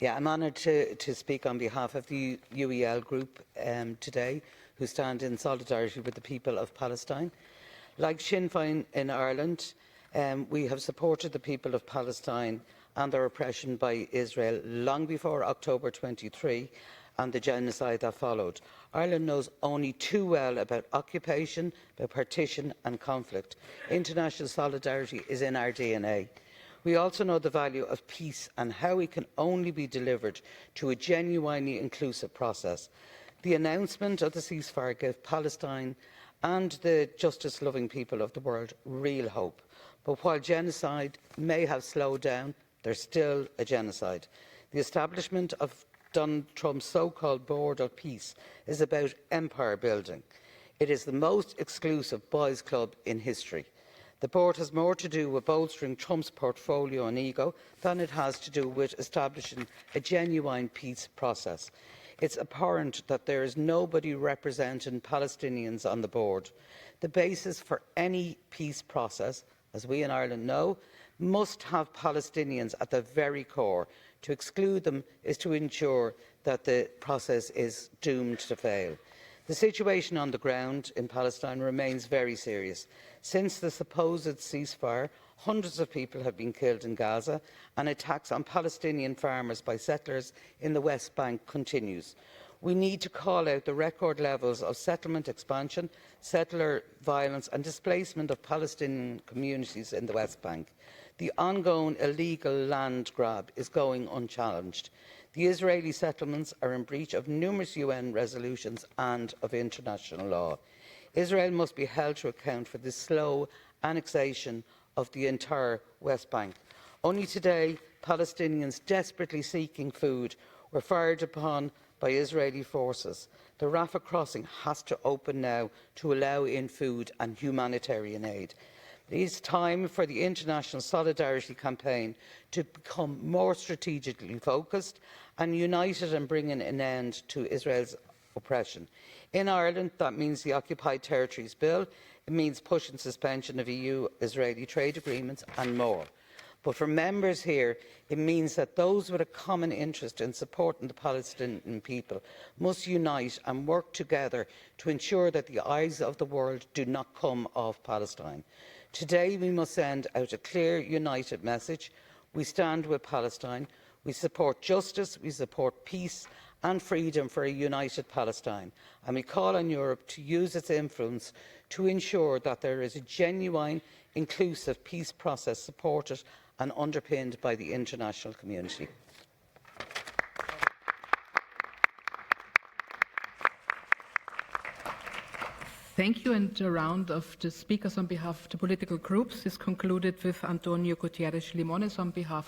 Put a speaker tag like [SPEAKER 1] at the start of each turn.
[SPEAKER 1] Yeah, I'm honoured to speak on behalf of the UEL group today, who stand in solidarity with the people of Palestine. Like Sinn Féin in Ireland, we have supported the people of Palestine and their oppression by Israel long before October 23 and the genocide that followed. Ireland knows only too well about occupation, about partition and conflict. International solidarity is in our DNA. We also know the value of peace and how it can only be delivered to a genuinely inclusive process. The announcement of the ceasefire gave Palestine and the justice-loving people of the world real hope. But while genocide may have slowed down, there's still a genocide. The establishment of Donald Trump's so-called Board of Peace is about empire building. It is the most exclusive boys' club in history. The board has more to do with bolstering Trump's portfolio and ego than it has to do with establishing a genuine peace process. It's abhorrent that there is nobody representing Palestinians on the board. The basis for any peace process, as we in Ireland know, must have Palestinians at the very core. To exclude them is to ensure that the process is doomed to fail. The situation on the ground in Palestine remains very serious. Since the supposed ceasefire, hundreds of people have been killed in Gaza, and attacks on Palestinian farmers by settlers in the West Bank continues. We need to call out the record levels of settlement expansion, settler violence and displacement of Palestinian communities in the West Bank. The ongoing illegal land grab is going unchallenged. The Israeli settlements are in breach of numerous UN resolutions and of international law. Israel must be held to account for the slow annexation of the entire West Bank. Only today, Palestinians desperately seeking food were fired upon by Israeli forces. The Rafah crossing has to open now to allow in food and humanitarian aid. It is time for the international solidarity campaign to become more strategically focused and united in bringing an end to Israel's oppression. In Ireland, that means the Occupied Territories Bill, it means pushing suspension of EU-Israeli trade agreements and more. But for members here, it means that those with a common interest in supporting the Palestinian people must unite and work together to ensure that the eyes of the world do not come off Palestine. Today we must send out a clear, united message. We stand with Palestine. We support justice, we support peace and freedom for a united Palestine. And we call on Europe to use its influence to ensure that there is a genuine, inclusive peace process supported and underpinned by the international community.
[SPEAKER 2] Thank you. And the round of the speakers on behalf of the political groups is concluded with Antonio Gutierrez Limones on behalf of